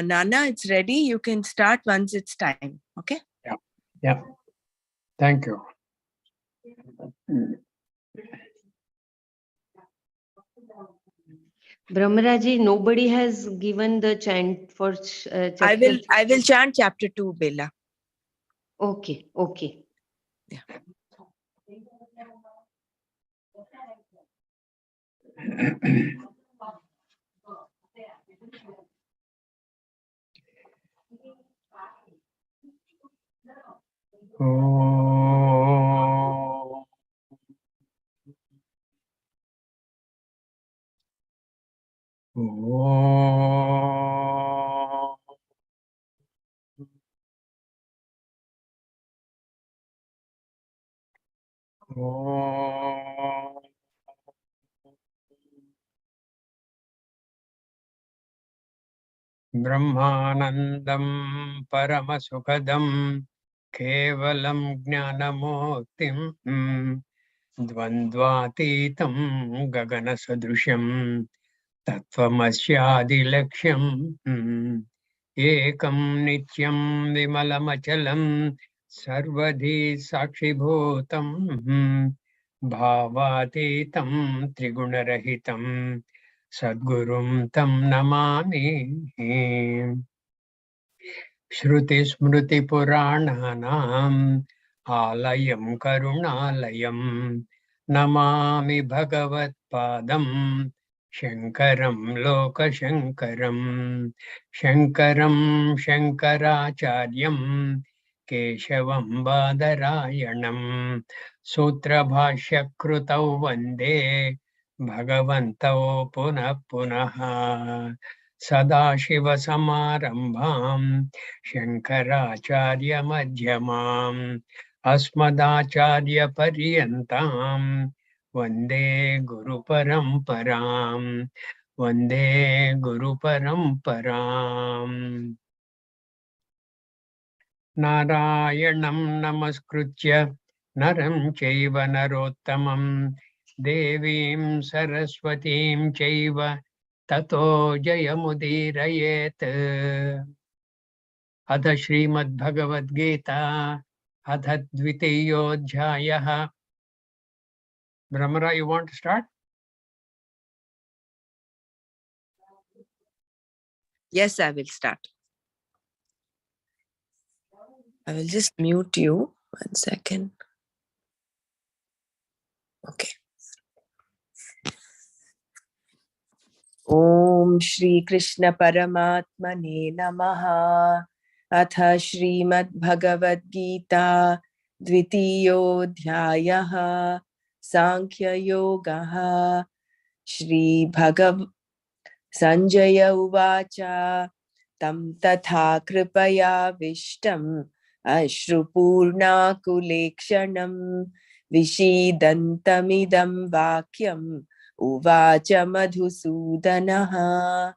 Nana, it's ready. You can start once it's time. Okay? Yeah. Yeah. Thank you. Brahmaraji, nobody has given the chant for chapter. I will chant chapter 2, Bella. Okay, okay. Yeah. ब्रह्मानन्दं परमसुखदं केवलं ज्ञानमूर्तिं द्वन्द्वातीतं गगनसदृशं तत्त्वमस्यादिलक्ष्यम् एकं नित्यं विमलमचलं सर्वधी साक्षिभूतं भावातीतं त्रिगुणरहितं सद्गुरुं तं नमामि। श्रुतिस्मृतिपुराणानाम् आलयं करुणालयं नमामि भगवत्पादं शङ्करं लोकशङ्करं शङ्करं शङ्कराचार्यं केशवं बादरायणं सूत्रभाष्यकृतौ वन्दे भगवन्तौ पुनः पुनः सदाशिवसमारम्भां शङ्कराचार्यमध्यमाम् अस्मदाचार्यपर्यन्तां वन्दे गुरुपरम्परां वन्दे गुरुपरम्पराम्। नारायणं नमस्कृत्य नरं चैव नरोत्तमं देवीं सरस्वतीं चैव ततो जयमुदीरयेत्। अथ श्रीमद्भगवद्गीता अथ द्वितीयोऽध्यायः। Brahmara, you want to start? Yes, I will start. I will just mute you. 1 second. Okay. Om Shri Krishna Paramatmane Namaha. Atha Shrimad Bhagavad Gita Dvitiyodhyayaha Sankhya Yogaha. Shri Bhagav Sanjaya Uvacha Tam Tatha Kripaya Vishtam Ashrupurna Kulekshanam Vishidantamidam Vakyam Uvacha Madhusudanaha.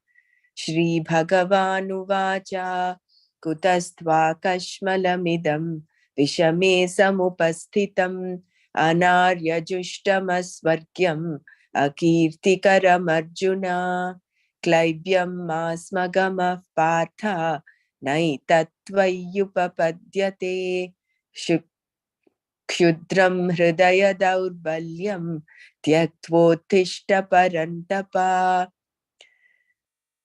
Shri Bhagavan Uvacha Kutastva Kashmalamidam Vishame Samupasthitam Anarya Jushtamasvargyam Akirtikaram Arjuna Klaivyam Masmagamah Partha Naitatvayupapadyate Kshudram Hridaya Daurbalyam Tyaktvottishta Parantapa.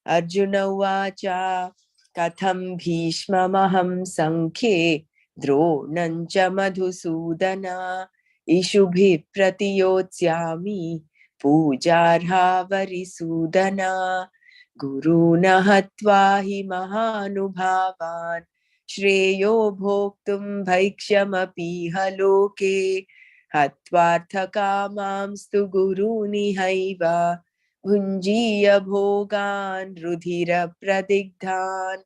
Arjuna Uvacha Katham Bhishmamaham Sankhye Dronancha Madhusudana Ishubhi Pratiyotsyami Pujarha Varisudana Guruna Hatva Hi Mahanubhavan Shreyo Bhoktum Bhaikshyamapi Haloke Hatvarthakamamstu Guruni Haiva Bhunjiya Bhogan Rudhira Pradigdhan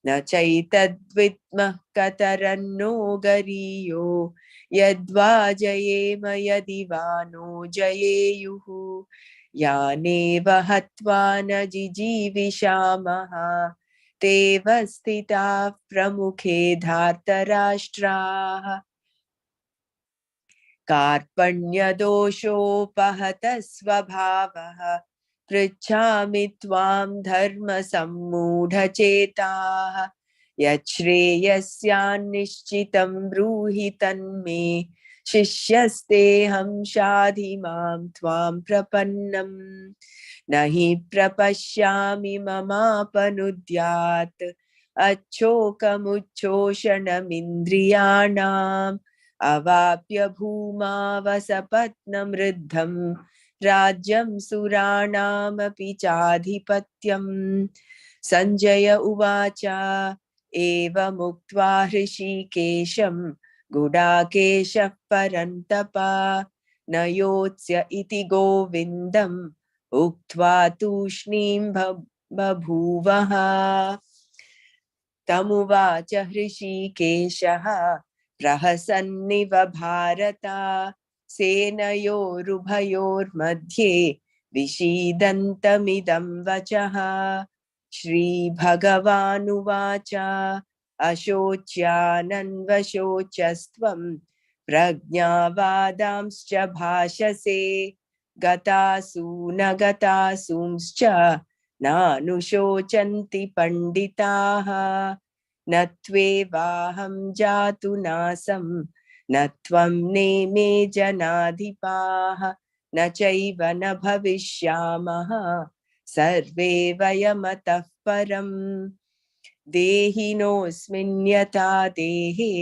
Na Chaitadvitmah Kataranno Gariyo यद्वा जयेम यदि वा no जयेयुः यानेव हत्वा न जिजीविषामः तेव स्थिताः प्रमुखे धार्तराष्ट्राः कार्पण्यदोषोपहतः स्वभावः पृच्छामि त्वां धर्मसम्मूढचेताः यच्छ्रेयस्यान्निश्चितं ब्रूहि तन्मे शिष्यस्तेऽहं शाधि मां त्वां प्रपन्नम् न हि प्रपश्यामि ममापनुद्यात् अच्छोकमुच्छोषणमिन्द्रियाणाम् अवाप्य भूमावसपत्नमृद्धं राज्यं सुराणामपि चाधिपत्यम् संजय उवाच एवमुक्त्वा हृषीकेशं गुडाकेशः परन्तप न योत्स्य इति गोविन्दम् उक्त्वा तूष्णीं बभूवः तमुवाच हृषीकेशः प्रहसन्निव भारत सेनयोरुभयोर्मध्ये विषीदन्तमिदं वचः श्रीभगवानुवाच अशोच्यानन्वशोचस्त्वं प्रज्ञावादांश्च भाषसे गतासु न गतासूंश्च नानुशोचन्ति पंडिताः न त्वेवाहं जातु नासं न त्वं नेमे जनाधिपाः न चैव न भविष्यामः सर्वे वयमतः परम् देहिनोऽस्मिन् यथा देहे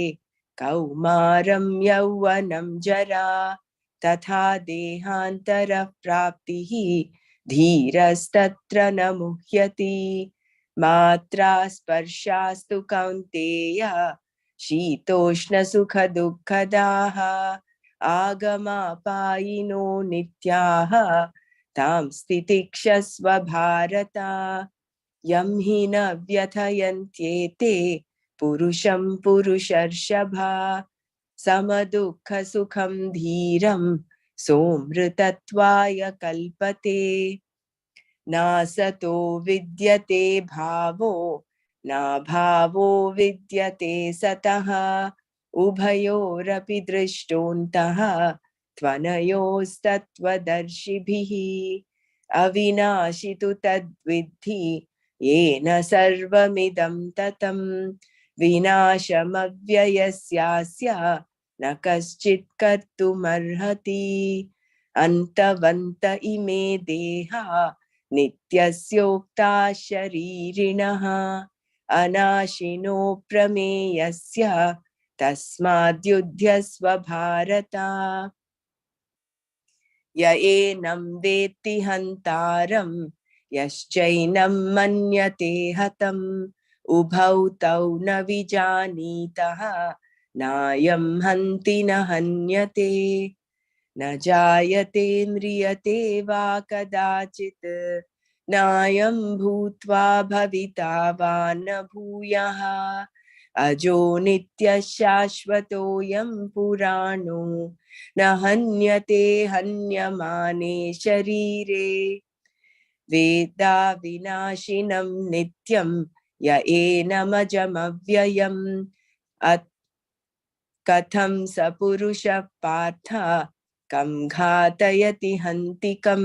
कौमारं यौवनं जरा तथा देहान्तरः प्राप्तिः धीरस्तत्र न मुह्यति मात्रा स्पर्शास्तु कौन्तेय शीतोष्णसुखदुःखदाः आगमापायिनो नित्याः तां स्थितिक्षस्व भारत यं हि न व्यथयन्त्येते पुरुषं पुरुषर्षभा समदुःखसुखं धीरं सोमृतत्वाय कल्पते नासतो विद्यते भावो नाभावो विद्यते सतः उभयोरपि दृष्टोऽन्तः त्वनयोस्तत्त्वदर्शिभिः अविनाशि तु तद्विद्धि येन सर्वमिदं ततं विनाशमव्ययस्यास्य न कश्चित् कर्तुमर्हति अन्तवन्त इमे देहा नित्यस्योक्ता शरीरिणः अनाशिनो प्रमेयस्य तस्माद्युध्यस्व भारत य एनं वेत्ति हन्तारं यश्चैनं मन्यते हतम् उभौ तौ न विजानीतः नायं हन्ति न हन्यते न जायते म्रियते वा कदाचित् नायं भूत्वा भविता वा न भूयः अजो नित्यः शाश्वतोऽयं पुराणो न हन्यते हन्यमाने शरीरे वेदा विनाशिनं नित्यं य एनमजमव्ययम् कथं स पुरुषः पार्थ कं घातयति हन्तिकं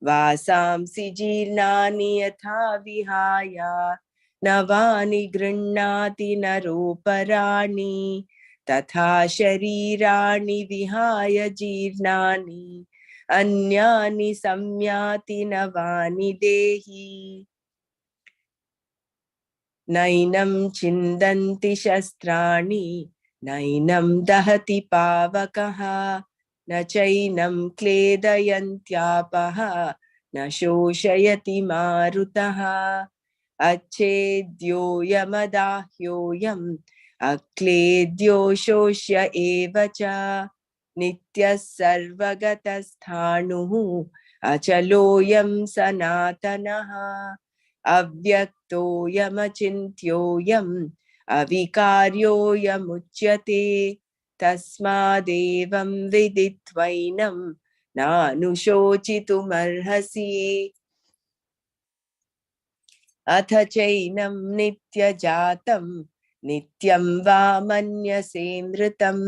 वासांसि जीर्णानि यथा विहाय नवानि गृह्णाति नरोपराणि तथा शरीराणि विहाय जीर्णानि अन्यानि संयाति नवानि देहि नैनं छिन्दन्ति शस्त्राणि नैनं दहति पावकः न चैनं क्लेदयन्त्यापः न शोषयति मारुतः अच्छेद्योऽयमदाह्योऽयम् अक्लेद्यो शोष्य एव च नित्यः सर्वगतस्थाणुः अचलोऽयं सनातनः अव्यक्तोऽयमचिन्त्योऽयम् अविकार्योऽयमुच्यते तस्मादेवं विदित्वैनं नानुशोचितुमर्हसि अथ चैनं नित्यजातं नित्यं वा मन्यसे मृतं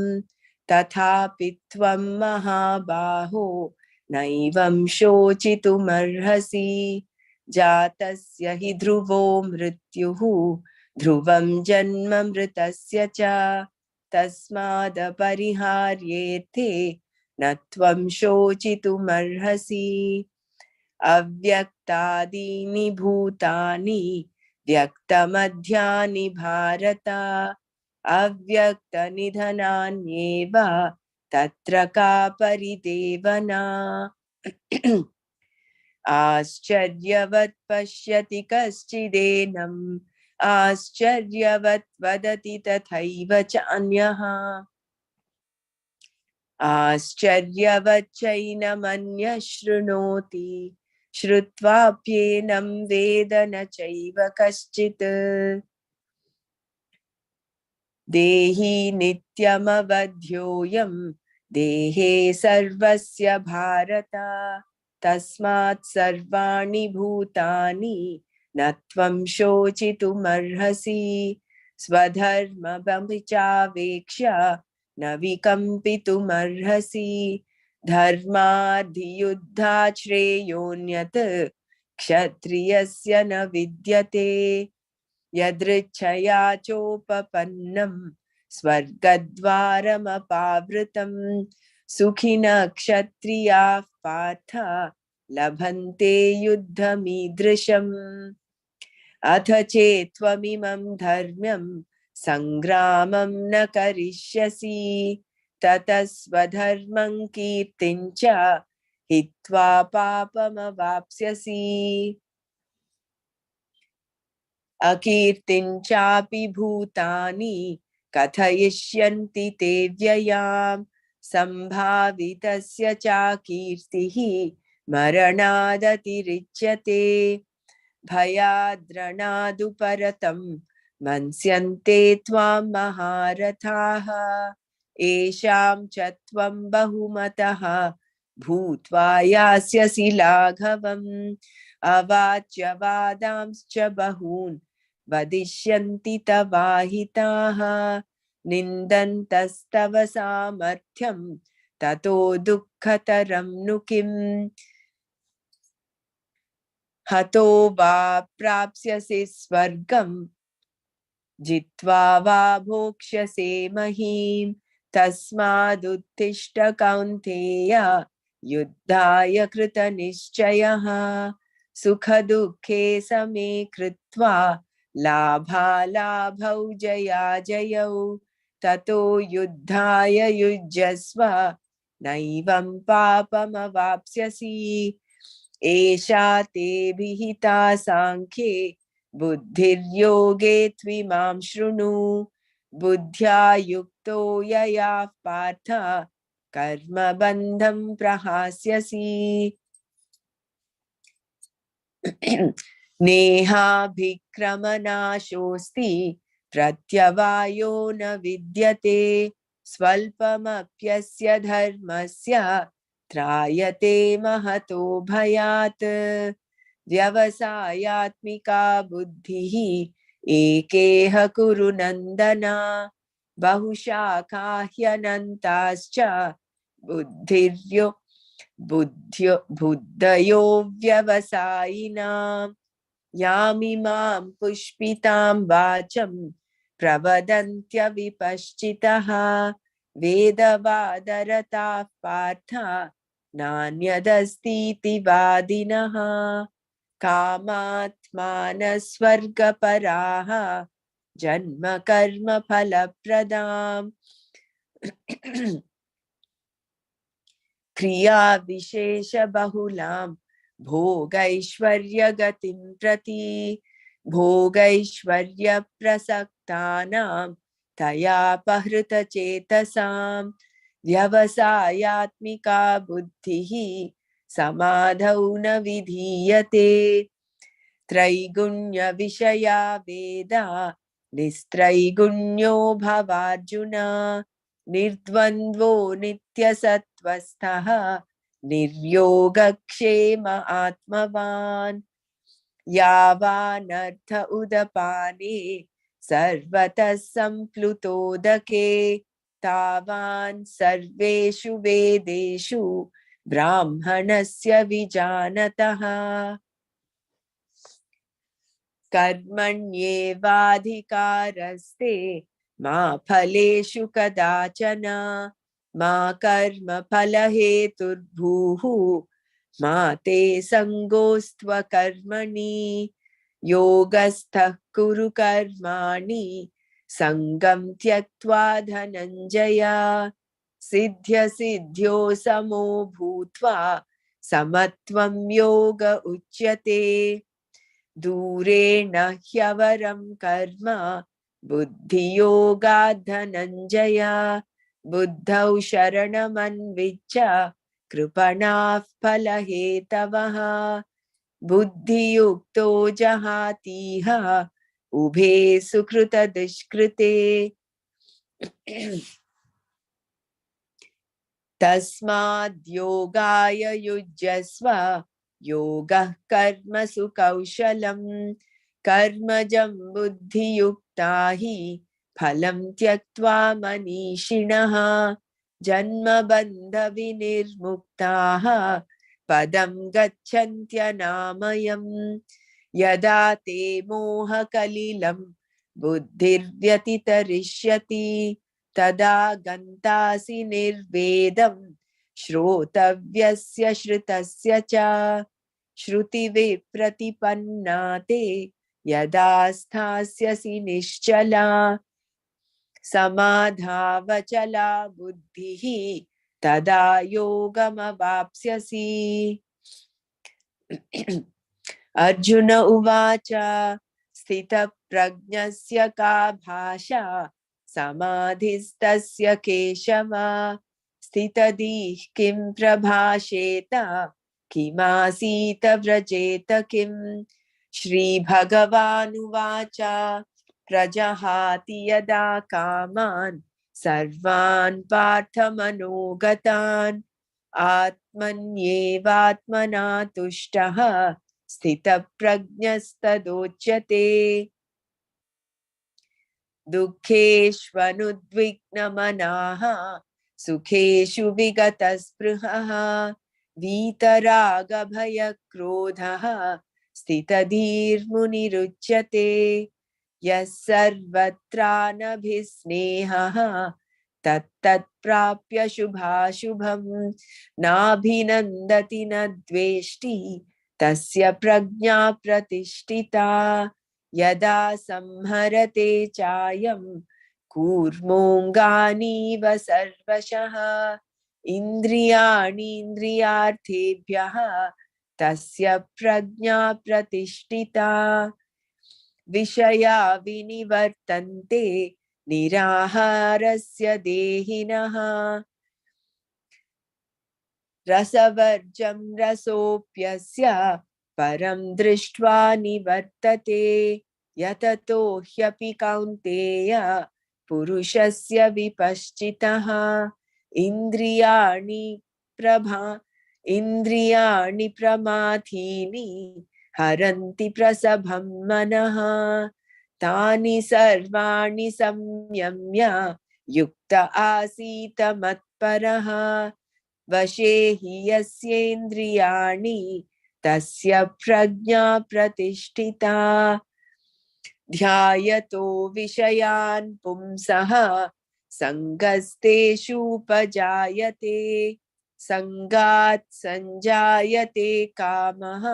तथापि त्वं महाबाहो नैवं शोचितुमर्हसि जातस्य हि ध्रुवो मृत्युः ध्रुवं जन्म मृतस्य च तस्मादपरिहार्येऽर्थे न त्वं शोचितुमर्हसि अव्यक्तादीनि भूतानि व्यक्तमध्यानि भारत अव्यक्तनिधनान्येव तत्र का परिदेवना आश्चर्यवत् पश्यति कश्चिदेनम् आश्चर्यवत् वदति तथैव च अन्यः आश्चर्यवच्चैनमन्यः शृणोति श्रुत्वाप्येनं वेद न चैव कश्चित् देहि नित्यमवध्योऽयं देहे सर्वस्य भारत तस्मात् सर्वाणि भूतानि न त्वं शोचितुमर्हसि स्वधर्ममपि चावेक्ष्य न विकम्पितुमर्हसि धर्माद्धियुद्धात् श्रेयोऽन्यत् क्षत्रियस्य न विद्यते यदृच्छया चोपपन्नं स्वर्गद्वारमपावृतं सुखिनः क्षत्रियाः पार्थ लभन्ते युद्धमीदृशम् अथ चेत्त्वमिमं धर्म्यं संग्रामं न करिष्यसि ततः स्वधर्मं कीर्तिं च हित्वा पापमवाप्स्यसि अकीर्तिं चापि भूतानि कथयिष्यन्ति ते व्ययां सम्भावितस्य चाकीर्तिः मरणादतिरिच्यते भयाद्रणादुपरतं मन्स्यन्ते त्वां महारथाः येषां च त्वं बहुमतः भूत्वा यास्यसि लाघवम् अवाच्य वादांश्च बहून् वदिष्यन्ति तवाहिताः निन्दन्तस्तव सामर्थ्यं ततो दुःखतरं नु किम् हतो वा प्राप्स्यसि स्वर्गं जित्वा वा भोक्ष्यसे महीम् तस्मादुत्तिष्ठ कौन्तेय युद्धाय कृतनिश्चयः सुखदुःखे समे कृत्वा लाभालाभौ जयाजयौ ततो युद्धाय युज्यस्व नैवं पापमवाप्स्यसि एषा ते विहिता साङ्ख्ये बुद्धिर्योगे त्विमां शृणु बुद्ध्या युक्तो यया पार्थ कर्मबन्धं प्रहास्यसि नेहाभिक्रमनाशोऽस्ति प्रत्यवायो न विद्यते स्वल्पमप्यस्य धर्मस्य त्रायते महतो भयात् व्यवसायात्मिका बुद्धिः एकेह कुरु नन्दन बहुशाखा ह्यनन्ताश्च बुद्धयो व्यवसायिनां यामिमां पुष्पितां वाचं प्रवदन्त्यविपश्चितः वेदवादरताः पार्थ नान्यदस्तीति वादिनः कामात्मानः स्वर्गपराः जन्म कर्म फलप्रदाम् क्रिया विशेष बहुलां भोगैश्वर्यगतिं प्रति भोगैश्वर्य प्रसक्तानां तयापहृत चेतसां व्यवसायात्मिका बुद्धिः समाधौ न विधीयते त्रैगुण्य विषया वेदा निस्त्रैगुण्यो भवार्जुन निर्द्वन्द्वो नित्यसत्त्वस्थः निर्योगक्षेम आत्मवान् यावानर्थ उदपाने सर्वतः सम्प्लुतोदके तावान् सर्वेषु वेदेषु ब्राह्मणस्य विजानतः कर्मण्येवाधिकारस्ते मा फलेषु कदाचन मा कर्मफलहेतुर्भूः मा ते सङ्गोऽस्त्वकर्मणि योगस्थः कुरु कर्माणि सङ्गं त्यक्त्वा धनञ्जय सिद्ध्यसिद्ध्यो समो भूत्वा समत्वं योग उच्यते दूरेण ह्यवरं कर्म बुद्धियोगात् धनञ्जय बुद्धौ शरणमन्विच्छ कृपणाः फलहेतवः बुद्धियुक्तो जहातीह उभे सुकृतदुष्कृते तस्माद्योगाय युज्यस्व योगः कर्मसु कौशलम् कर्मजं बुद्धियुक्ता हि फलं त्यक्त्वा मनीषिणः जन्मबन्धविनिर्मुक्ताः पदं गच्छन्त्यनामयम् यदा ते मोहकलिलं बुद्धिर्व्यतितरिष्यति तदा गन्तासि निर्वेदं श्रोतव्यस्य श्रुतस्य च श्रुतिविप्रतिपन्ना ते यदा स्थास्यसि निश्चला समाधावचला बुद्धिः तदा योगमवाप्स्यसि अर्जुन उवाच स्थितप्रज्ञस्य का भाषा समाधिस्तस्य केशव स्थितधीः किं प्रभाषेत किमासीत व्रजेत किम् श्रीभगवानुवाच प्रजहाति यदा कामान् सर्वान् पार्थमनोगतान् आत्मन्येवात्मना तुष्टः स्थितप्रज्ञस्तदोच्यते दुःखेष्वनुद्विग्नमनाः सुखेषु विगतस्पृहः वीतरागभयक्रोधः स्थितधीर्मुनिरुच्यते यः सर्वत्रानभिस्नेहः तत्तत्प्राप्य शुभाशुभं नाभिनन्दति न द्वेष्टि तस्य प्रज्ञा प्रतिष्ठिता यदा संहरते चायं कूर्मोऽङ्गानीव सर्वशः इन्द्रियाणीन्द्रियार्थेभ्यः तस्य प्रज्ञा प्रतिष्ठिता विषया विनिवर्तन्ते निराहारस्य देहिनः रसवर्जं रसोऽप्यस्य परं दृष्ट्वा निवर्तते यततो ह्यपि कौन्तेय पुरुषस्य विपश्चितः इन्द्रियाणि प्रमाथीनि हरन्ति प्रसभं मनः तानि सर्वाणि संयम्य युक्त आसीत मत्परः वशे हि यस्येन्द्रियाणि तस्य प्रज्ञा प्रतिष्ठिता ध्यायतो विषयान् पुंसः सङ्गस्तेषूपजायते सङ्गात् सञ्जायते कामः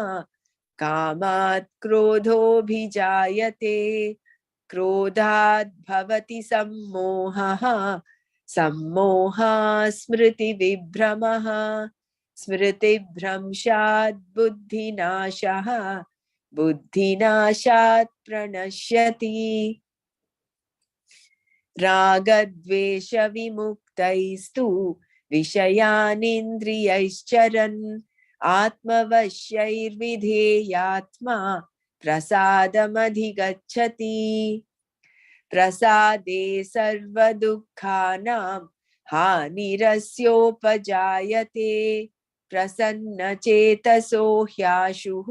कामात् क्रोधोऽभिजायते क्रोधात् भवति सम्मोहः सम्मोहात् स्मृतिविभ्रमः स्मृतिभ्रंशात् बुद्धिनाशः बुद्धिनाशात् प्रणश्यति रागद्वेषविमुक्तैस्तु विषयानिन्द्रियैश्चरन् आत्मवश्यैर्विधेयात्मा प्रसादमधिगच्छति प्रसादे सर्वदुःखानां हानिरस्योपजायते प्रसन्नचेतसो ह्याशुः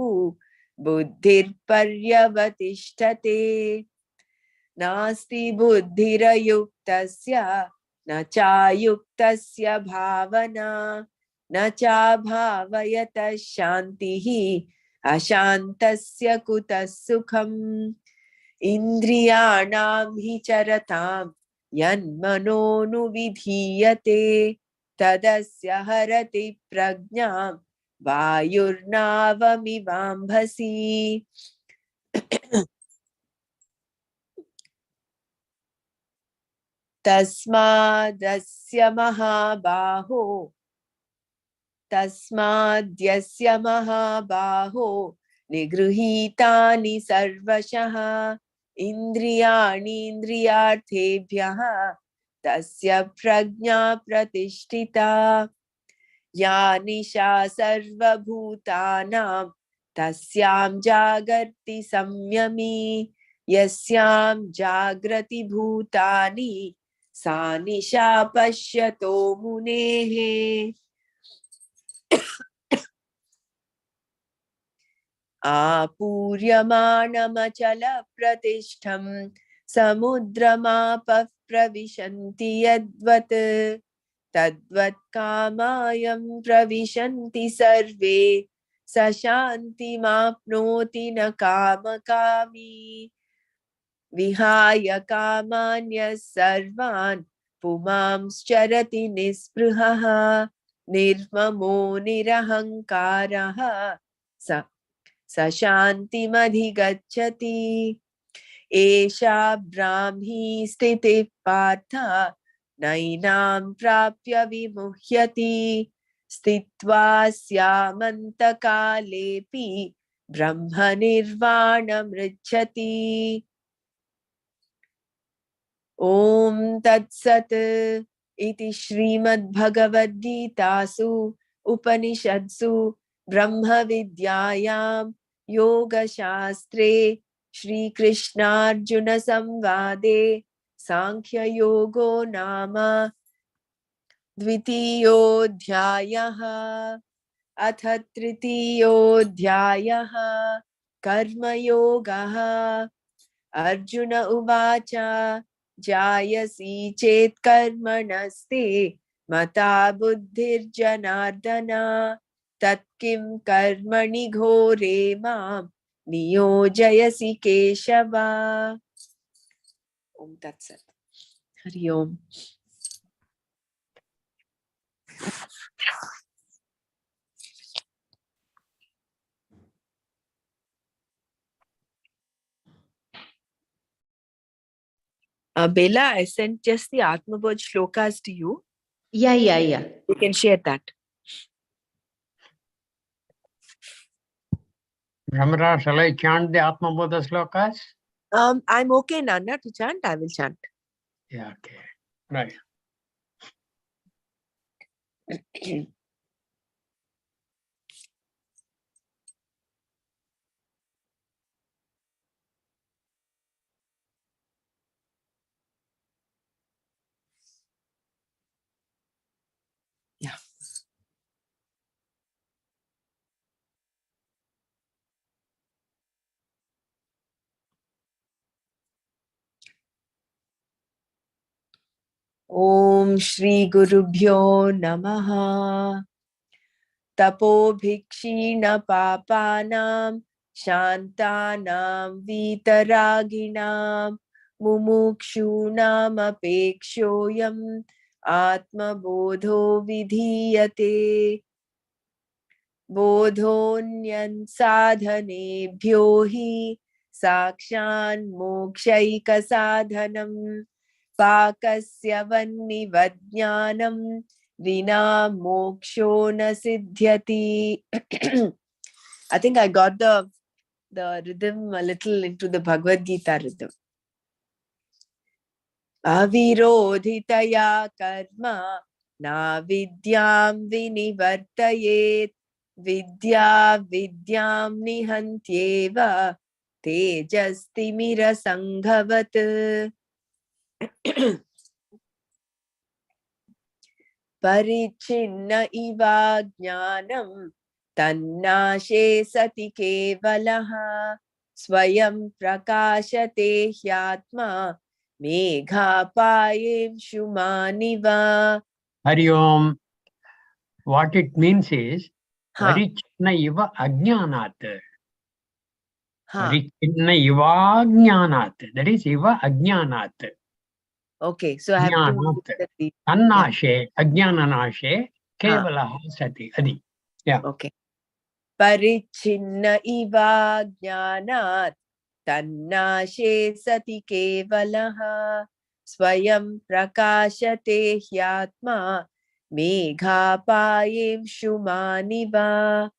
बुद्धिर्पर्यवतिष्ठते नास्ति बुद्धिरयुक्तस्य न चायुक्तस्य भावना न चाभावयतः शान्तिः अशान्तस्य कुतः सुखम् इन्द्रियाणां हि चरतां यन्मनोनुविधीयते तदस्य हरति प्रज्ञां वायुर्नावमिवाम्भसि तस्माद्यस्य महाबाहो निगृहीतानि सर्वशः इन्द्रियाणीन्द्रियार्थेभ्यः तस्य प्रज्ञा प्रतिष्ठिता या निशा सर्वभूतानां तस्यां जागर्ति संयमी यस्यां जाग्रति भूतानि सा निशा पश्यतो मुनेः आपूर्यमाणमचलप्रतिष्ठं समुद्रमापः प्रविशन्ति यद्वत् तद्वत् कामायं प्रविशन्ति सर्वे स शान्तिमाप्नोति न कामकामी विहाय कामान्यः सर्वान् पुमांश्चरति निःस्पृहः निर्ममो निरहङ्कारः स शान्तिमधिगच्छति एषा ब्राह्मी स्थितिः पार्थ नैनां प्राप्य विमुह्यति स्थित्वा स्यामन्तकालेऽपि ब्रह्मनिर्वाणमृच्छति ॐ तत्सत् इति श्रीमद्भगवद्गीतासु उपनिषत्सु ब्रह्मविद्यायां योगशास्त्रे श्रीकृष्णार्जुनसंवादे सांख्ययोगो नाम द्वितीयोऽध्यायः अथ तृतीयोऽध्यायः कर्मयोगः अर्जुन उवाच जायसी चेत् कर्मणस्ते मता बुद्धिर्जनार्दन तत्किं कर्मणि घोरे मां नियोजयसि केशव ओम तत्सत् हरि ओम Bella, I sent just the Atma bodha shlokas to you. Yeah. You can share that. Brahmara, shall I chant the Atma bodha slokas? I'm okay, Nana, to chant. I will chant. Yeah, okay. Right. Yeah. Om Shri Gurubhyo Namaha Tapoభిక్షీణ papanam Shantanam Vitaraginam Mumukshunam Apekshoyam Atma bodho vidhiyate bodhonyan sadhanebhyo hi sakshan mokshaika sadhanam pakasya vannivajnanam vina moksho na siddhyati. I think I got the rhythm a little into the Bhagavad Gita rhythm. Avirodhitaya karma na vidyam vinivartayet vidya vidyam nihantyeva tejastimira sanghavat. Parichinna iva jnanam tannashe sati kevalaha swayam prakashate hyatma meghapayem shumaniva. Hari Om. What it means is Parichinna iva ajnanat. Parichinna iva ajnanat. That is iva ajnanat. Okay, so I have to Tannashe, ajnananashe, kevalaha sati. Adi. Yeah. Okay. Parichinna iva jnanat tannashe sati kevalaha swayam prakashate hyatma meghapayem shumaniva.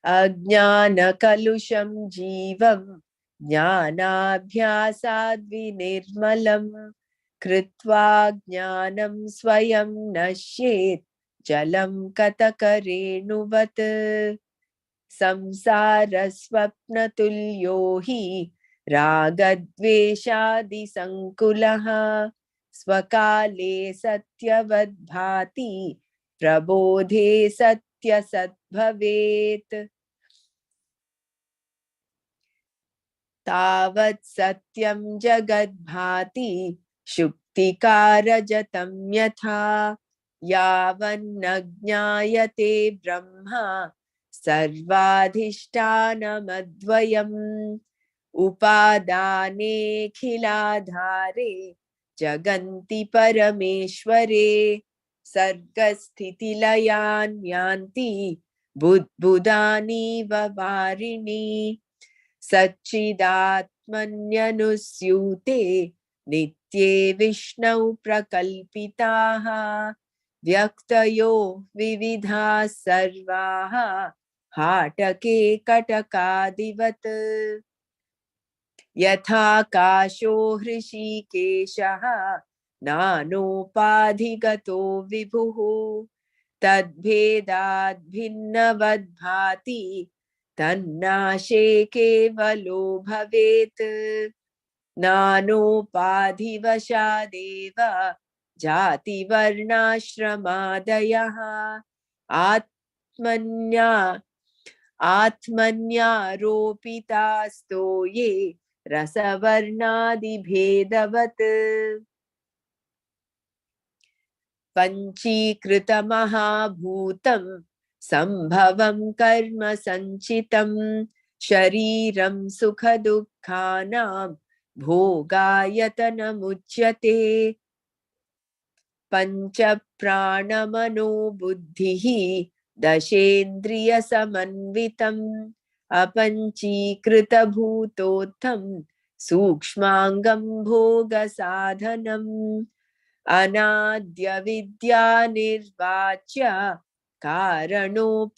Ajnana kalusham jivam jnanabhyasad vinirmalam kritva jnanam swayam nashyet jalam katakarenuvat samsara swapnatulyo hi ragadveshadi sankulaha swakale satyavadbhati prabodhe satyasatbhavet. Tavat satyam jagadbhati shuktikarajatam yatha yavannagnayate brahma sarvadhishthanamadvayam upadane khiladhare jaganti parameshware sargasthitilayan yanti buddhani vavarini सच्चिदात्मन्यनुस्यूते नित्ये विष्णौ प्रकल्पिताः व्यक्तयो विविधाः सर्वाः हाटके कटकादिवत् यथा काशो हृषीकेशः नानोपाधिगतो विभुः तद्भेदाद् भिन्नवद्भाति तन्नाशे केवलो भवेत् नानोपाधिवशादेव जातिवर्णाश्रमादयः आत्मन्यारोपितास्तो ये रसवर्णादिभेदवत् पञ्चीकृतमहाभूतं संभवं कर्म संचितं शरीरं सुखदुःखानां भोगायतनमुच्यते पञ्चप्राणमनो बुद्धिः दशेन्द्रियसमन्वितम् अपञ्चीकृतभूतोत्थं सूक्ष्माङ्गं भोगसाधनम् अनाद्यविद्या निर्वाच्य कारणोपाधिरुच्यते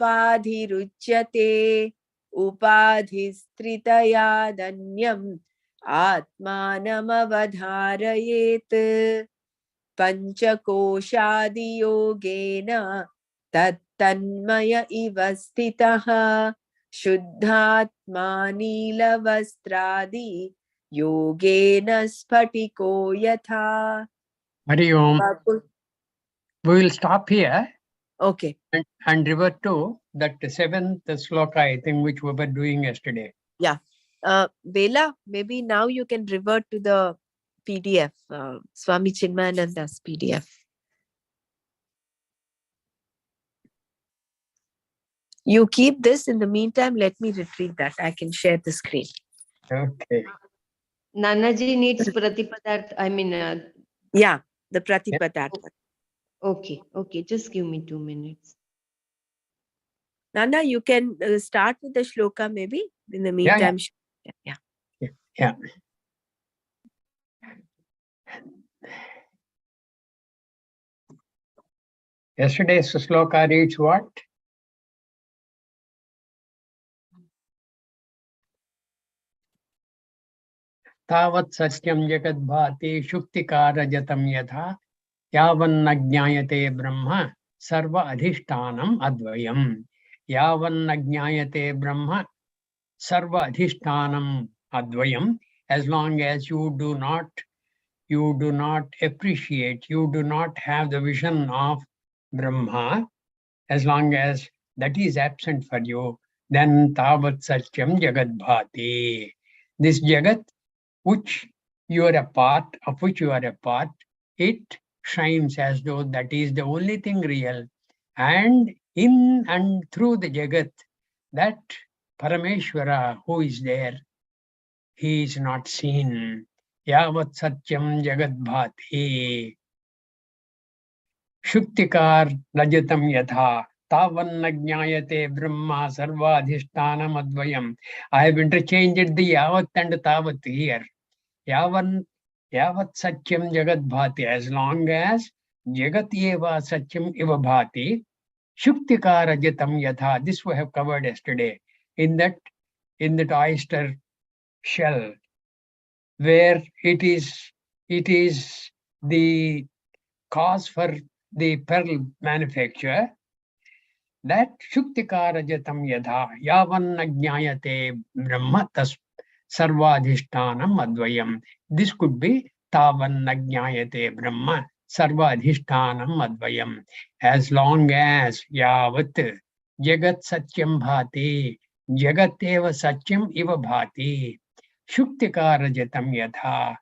उपाधिस्त्रितयादन्यम् आत्मानमवधारयेत् पञ्चकोशादियोगेन तत्तन्मय इव स्थितः शुद्धात्मा नीलवस्त्रादि योगेन स्फटिको यथा. Hari Om. We will stop here. Okay. And revert to that seventh sloka, I think, which we were doing yesterday. Yeah. Bela, maybe now you can revert to the PDF, Swami Chinmayananda's PDF. You keep this. In the meantime, let me retrieve that. I can share the screen. Okay. Nanaji needs Pratipadarth. I mean, yeah, the Pratipadartha. Okay, just give me 2 minutes. Nana, you can start with the shloka maybe. In the meantime, yeah. Yesterday's shloka reads what? Tavat satyam jagat bhati shuktikara jatam yatha yavanna jnayate brahma sarva adhishtanam advayam. Yavanna jnayate brahma sarva adhishtanam advayam. As long as you do not you do not appreciate, you do not have the vision of Brahma, as long as that is absent for you, then tavat satyam jagat bhati. This jagat, which you are a part, of which you are a part, it shines as though that is the only thing real. And in and through the jagat, that Parameshwara who is there, he is not seen. Yavat satyam jagat bhati. Shuktikar rajatam yatha. Tavanna jnayate brahma sarvadhishtanam advayam. I have interchanged the yavat and tavat here. Yavan yavat satyam jagat bhati. As long as jagat eva satyam eva bhati. Shuktikar rajatam yatha. This we have covered yesterday. In that oyster shell, where it is the cause for the pearl manufacture, that Shuktikara jatam yadha yavan ajnayate brahma tas sarvadhishtanam advayam. This could be tavan ajnayate brahma sarvadhishtanam advayam. As long as yavat jagat satyam bhati, jagat eva satyam iva bhati, Shuktikara jatam yadha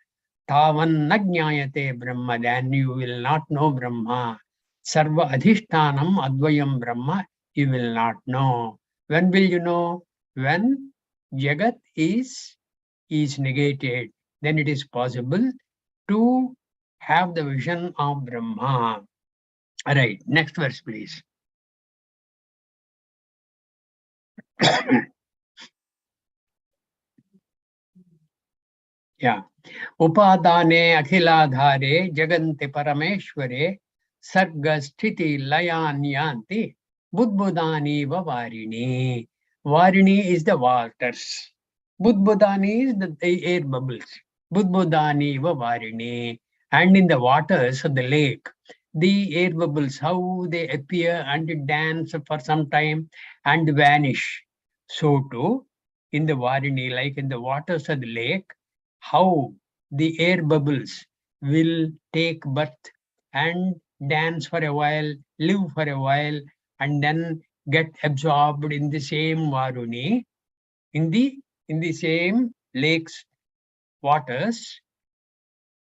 tavan najnayate brahma, then you will not know Brahma. Sarva adhishtanam advayam Brahma, you will not know. When will you know? When Jagat is negated, then it is possible to have the vision of Brahma. All right, next verse, please. Yeah. Upadane akhiladhare jagante parameshware sarga sthiti layanyanti budbudani varini. Varini is the waters. Budbudani is the air bubbles. Budbudani varini. And in the waters of the lake, the air bubbles, how they appear and dance for some time and vanish. So too, in the Varini, like in the waters of the lake, how the air bubbles will take birth and dance for a while, live for a while, and then get absorbed in the same Varuni, in the same lake's waters.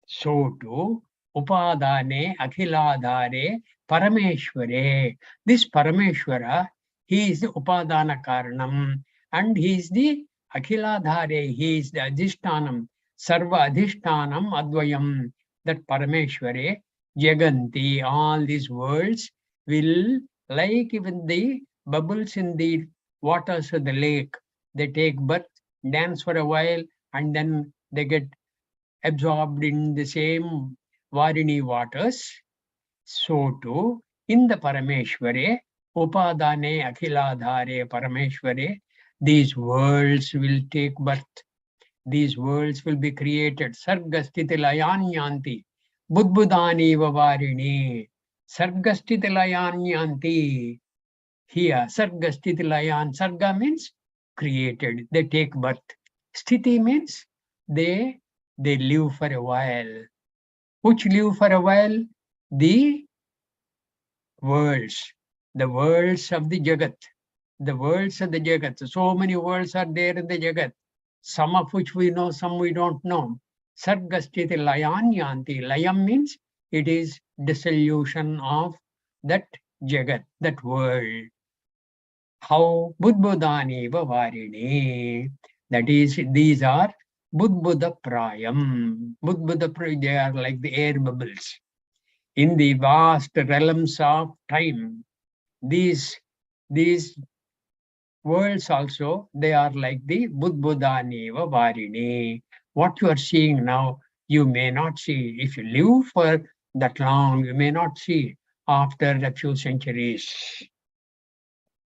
So too, Upadane Akhiladhare Parameshware. This Parameshwara, he is the Upadana Karanam, and he is the Akhiladhare, he is the Adhishtanam, Sarva Adhishtanam Advayam, that Parameshware, Jaganti, all these worlds will, like even the bubbles in the waters of the lake, they take birth, dance for a while, and then they get absorbed in the same Varini waters. So too, in the Parameshware, Upadane Akhiladhare Parameshware, these worlds will take birth. These worlds will be created. Sargastitilayanyanti. Budbudani Vavarini. Sargastitilayanyanti. Here, Sargastitilayan. Sarga means created. They take birth. Sthiti means they live for a while. Which live for a while? The worlds of the Jagat. The worlds of the Jagat. So many worlds are there in the Jagat. Some of which we know, some we don't know. Sargastiti layanyanti. Layam means it is dissolution of that Jagat, that world. How Budbudani Varini. That is, these are Budbuddha Prayam. Budbuddha Prayam, they are like the air bubbles. In the vast realms of time, these worlds also, they are like the Budbudani Varini. What you are seeing now, you may not see. If you live for that long, you may not see after a few centuries.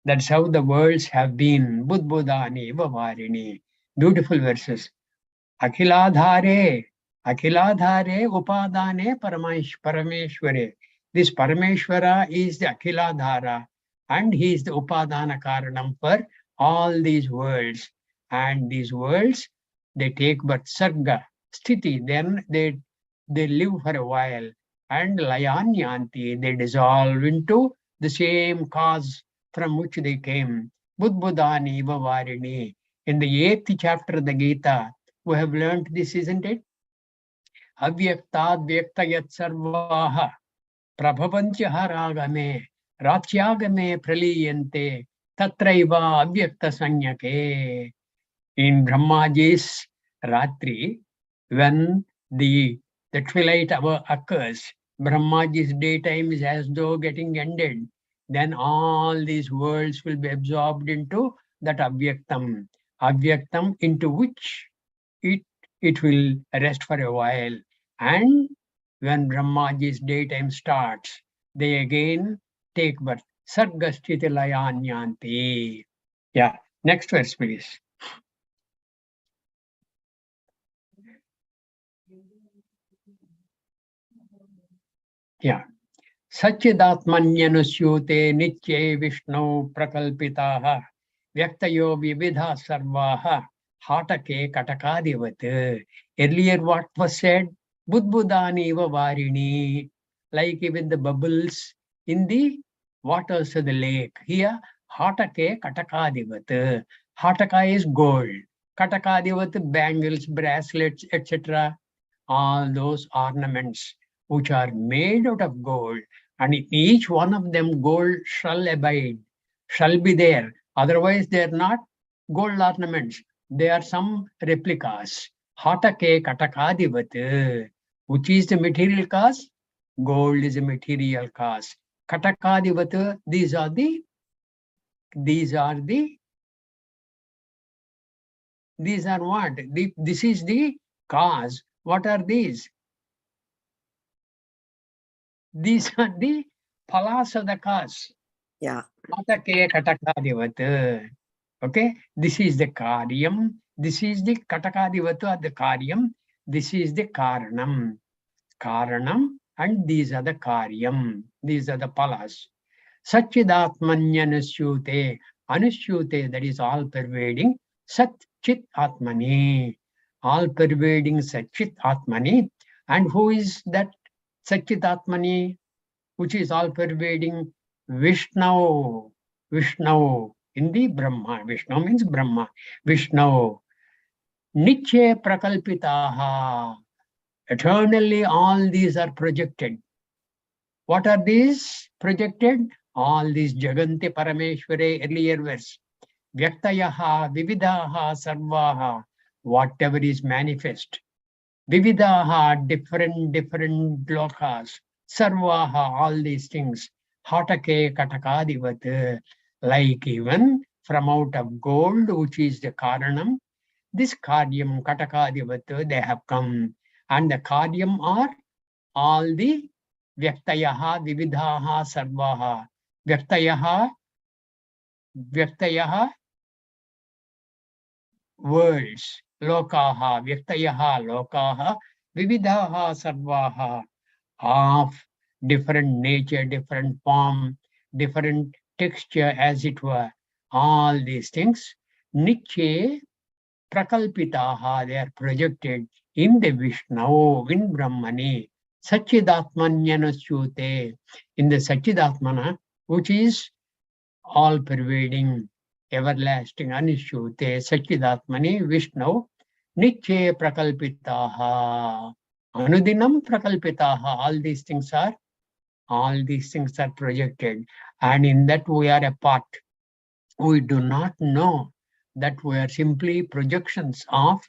That's how the worlds have been. Budbudani Varini. Beautiful verses. Akhiladhare, Akhiladhare, Upadane, Parameshware. This Parameshwara is the Akhiladhara, and he is the Upadana Karanam for all these worlds. And these worlds, they take but Sarga, Sthiti, then they they live for a while, and layanyanti, they dissolve into the same cause from which they came. Budbudani varini. In the 8th chapter of the Gita, we have learnt this, isn't it? Avyakta Vyaktayat Sarvaha Prabhavanchya Ragame Ratsyagame Praliyante Tatraiva Avyakta Sanyake. In Brahmaji's Ratri, when the twilight hour occurs, Brahmaji's daytime is as though getting ended. Then all these worlds will be absorbed into that Avyaktam. Avyaktam into which it, it will rest for a while. And when Brahmaji's daytime starts, they again take birth. Sargasthiti layanyanti. Yeah, next verse, please. Yeah. Satchidatmanyanusyute nitye Vishnu prakalpitaha vyaktayo vividha sarvaha hatake katakadivat. Earlier what was said? Budbudani varini, like even the bubbles in the waters of the lake. Here, hatake katakadivat. Hataka is gold. Katakadivat, bangles, bracelets, etc. All those ornaments which are made out of gold, and in each one of them gold shall abide, shall be there. Otherwise, they are not gold ornaments. They are some replicas. Hatake katakadivat. Which is the material cause? Gold is a material cause. Katakadivat, these are the what? This is the cause. What are these? These are the phalas of the cause. Yeah. Okay, this is the karyam. This is the katakadivatu, the karyam. This is the karanam. Karanam, and these are the karyam. These are the phalas. Satchidatmanyanusyute. Anusyute, that is all pervading. Sat Chit Atmani. All pervading Sat Chit Atmani. And who is that Satchit Atmani, which is all pervading? Vishnu. Vishnu. In the Brahma. Vishnu means Brahma. Vishnu. Niche prakalpitaha. Eternally all these are projected. What are these projected? All these Jaganti Parameshware, earlier verse. Vyaktayaha, Vividaha, Sarvaha. Whatever is manifest. Vividaha, different lokas. Sarvaha, all these things. Hatake katakadivat. Like even from out of gold, which is the karanam, this karyam katakadivat, they have come. And the karyam are all the vyaktayaha, vividaha, sarvaha. Vyaktayaha, worlds. Lokaha, vyaktayaha, lokaha, vividaha, sarvaha. Of different nature, different form, different texture, as it were. All these things. Niche prakalpitaha, they are projected in the Vishnu, in Brahmani. Satchidatmanyanusyute, in the Satchidatmana, which is all pervading, everlasting, anishyute, Satchidatmani, Vishnu, Niche prakalpitaha, Anudinam prakalpitaha, all these things are projected, and in that we are a part. We do not know that we are simply projections of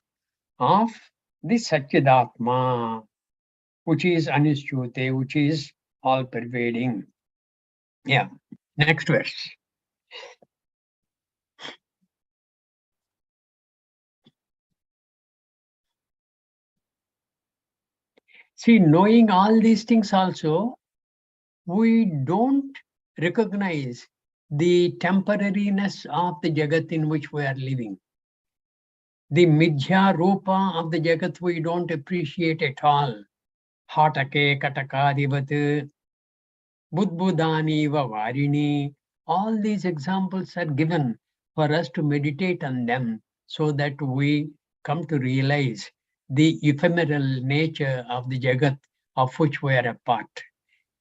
the Satchidatma, which is Anishyute, which is all pervading. Yeah. Next verse. See, knowing all these things also, we don't recognize the temporariness of the Jagat in which we are living. The Midhya Rupa of the Jagat we don't appreciate at all. Hatake Katakadivat, Budbudani Varini. All these examples are given for us to meditate on them so that we come to realize the ephemeral nature of the Jagat of which we are a part.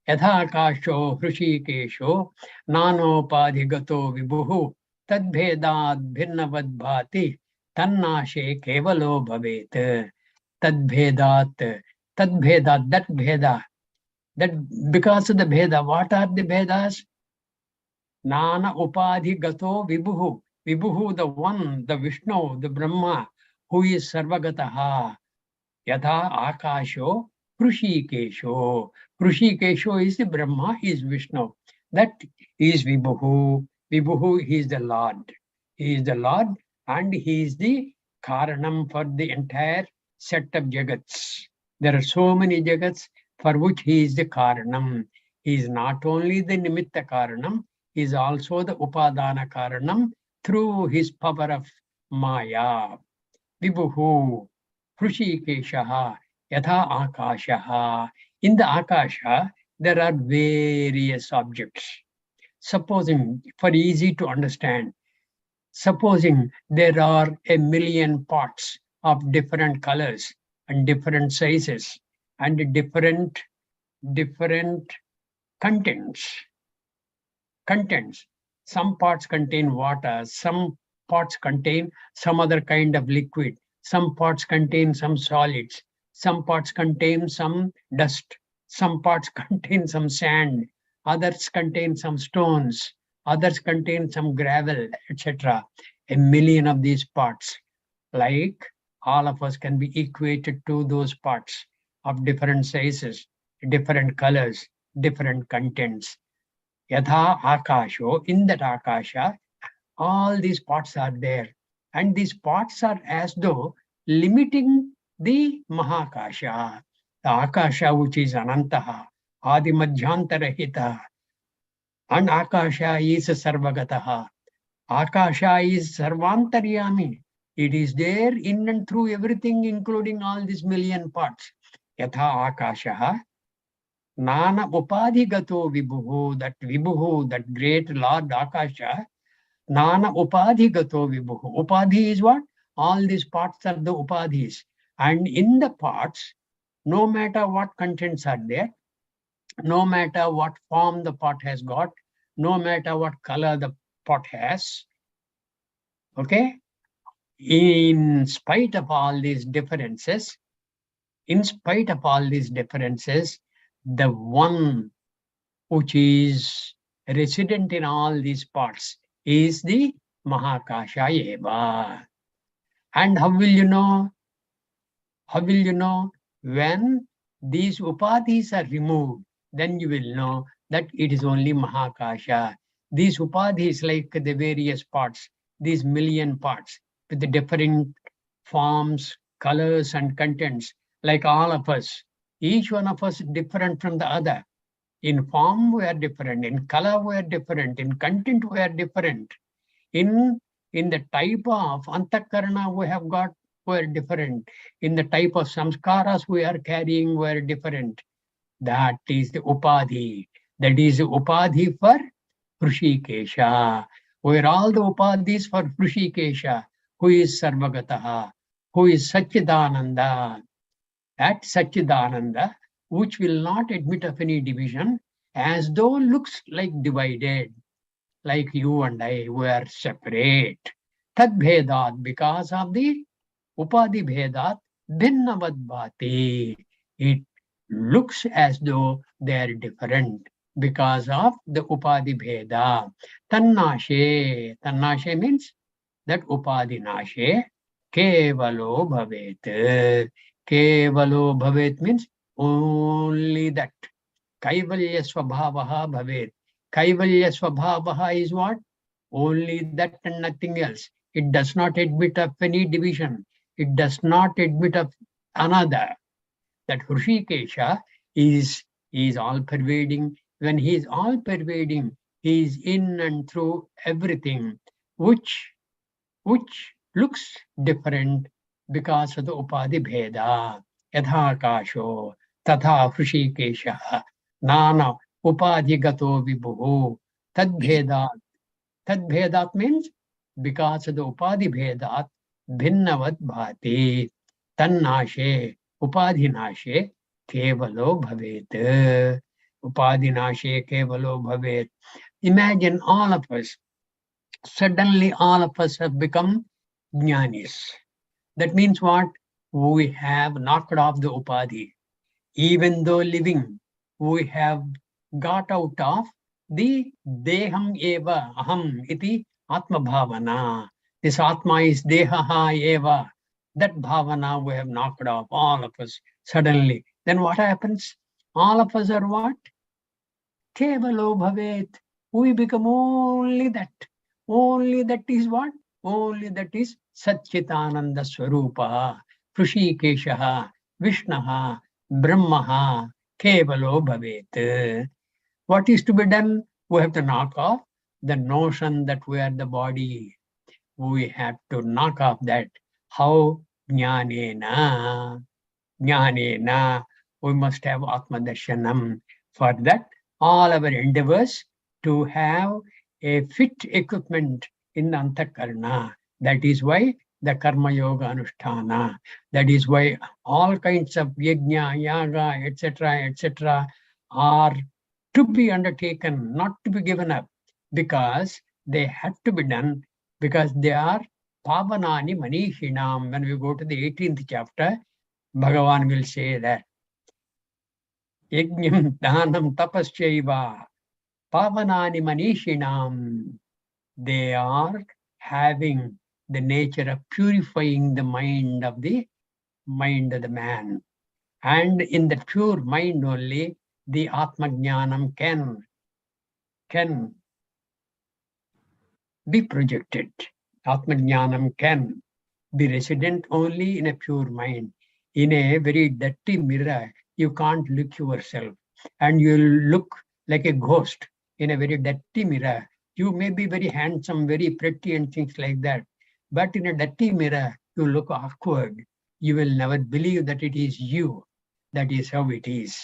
Yatha akasho hrushikesho nanopadhigato vibhuhu tadbhedat bhinnavad bhati tannashe kevalo bhavet. Tadbhedat, tadbhedat, that bheda, that because of the bheda, what are the bhedas? Nana upadhi gato vibhuhu. Vibhuhu, the one, the Vishnu, the Brahma, who is Sarvagataha. Yatha akasho Hrushikesho. Hrushikesho is the Brahma, is Vishnu. That is Vibhuhu. Vibhuhu, he is the Lord. He is the Lord and he is the Karanam for the entire set of Jagats. There are so many Jagats for which he is the Karanam. He is not only the Nimitta Karanam, he is also the Upadana Karanam through his power of Maya. Vibhuhu, Hrushikeshaha, Yatha Akashaha. In the Akasha, there are various objects. Supposing, for easy to understand, supposing there are 1,000,000 pots of different colors and different sizes and different contents. Some pots contain water, some pots contain some other kind of liquid, some pots contain some solids, some pots contain some dust, some pots contain some sand, others contain some stones, others contain some gravel, etc. 1,000,000 of these pots, like all of us can be equated to those pots of different sizes, different colors, different contents. Yatha akasho, in that akasha, all these parts are there. And these parts are as though limiting the Mahakasha, the Akasha which is Anantaha, Adi Madhyantarahita. And Akasha is Sarvagataha. Akasha is Sarvantaryami. It is there in and through everything, including all these 1,000,000 parts. Yatha Akasha. Nana upadhigato vibhuhu, that great Lord Akasha, Nana upadhigato vibhuhu. Upadhi is what? All these parts are the upadhis. And in the parts, no matter what contents are there, no matter what form the pot has got, no matter what color the pot has, okay? In spite of all these differences, the one which is resident in all these parts is the Mahakasha Eva. And how will you know? How will you know? When these upadhis are removed, then you will know that it is only Mahakasha. These upadhis, like the various parts, these 1,000,000 parts, with the different forms, colors, and contents, like all of us. Each one of us is different from the other. In form, we are different. In color, we are different. In content, we are different. In the type of antakarana we have got, we are different. In the type of samskaras we are carrying, we are different. That is the upadhi. That is the upadhi for Hrushikesha. We are all the upadhis for Hrushikesha, who is Sarvagataha, who is Satchidananda. That Satchidananda, which will not admit of any division, as though looks like divided, like you and I, we are separate. Tad bhedat, because of the upadhi bhedat, bhinnavad bhati. It looks as though they are different because of the upadhi bheda. Tannashe means that upadhi nashe, kevalo bhavet. Kevalo bhavet means only that. Kaivalya swabhavaha bhavet. Kaivalya swabhavaha is what? Only that and nothing else. It does not admit of any division. It does not admit of another. That Hrushikesha is all pervading. When he is all pervading, he is in and through everything, which looks different because of the upadhi bheda. Yatha akasho, tatha Hrushikesha, nana upadhi gato vibhuhu, tad bhedat. Tad bhedat means because of the upadhi bhedat, bhinnavad bhati. tannashe, upadhinashe, kevalo bhavet. Upadhinashe, kevalo bhavet. Imagine all of us, suddenly all of us have become jnanis. That means what? We have knocked off the upadhi. Even though living, we have got out of the deham eva aham iti atma bhavana. This atma is dehaha eva. That bhavana we have knocked off, all of us, suddenly. Then what happens? All of us are what? Kevalo bhavet. We become only that. Only that is what? Only that is Satchitananda Swarupa, Krushikeshaha, Vishnaha, Brahmaha, Kevalo bhavet. What is to be done? We have to knock off the notion that we are the body. We have to knock off that. How? Jnanena. Jnanena. We must have Atma Darshanam. For that, all our endeavors to have a fit equipment in Antakarna. That is why the Karma Yoga Anushtana. That is why all kinds of yajna, yaga, etc., are to be undertaken, not to be given up, because they have to be done, because they are pavanani manishinam. When we go to the 18th chapter, Bhagavan will say that yajnam dhanam tapaschaiva pavanani manishinam. They are having the nature of purifying the mind of the man. And in the pure mind only, the Atma Jnanam can be projected. Atma Jnanam can be resident only in a pure mind. In a very dirty mirror, you can't look yourself, and you'll look like a ghost in a very dirty mirror. You may be very handsome, very pretty, and things like that. But in a dirty mirror, you look awkward. You will never believe that it is you. That is how it is.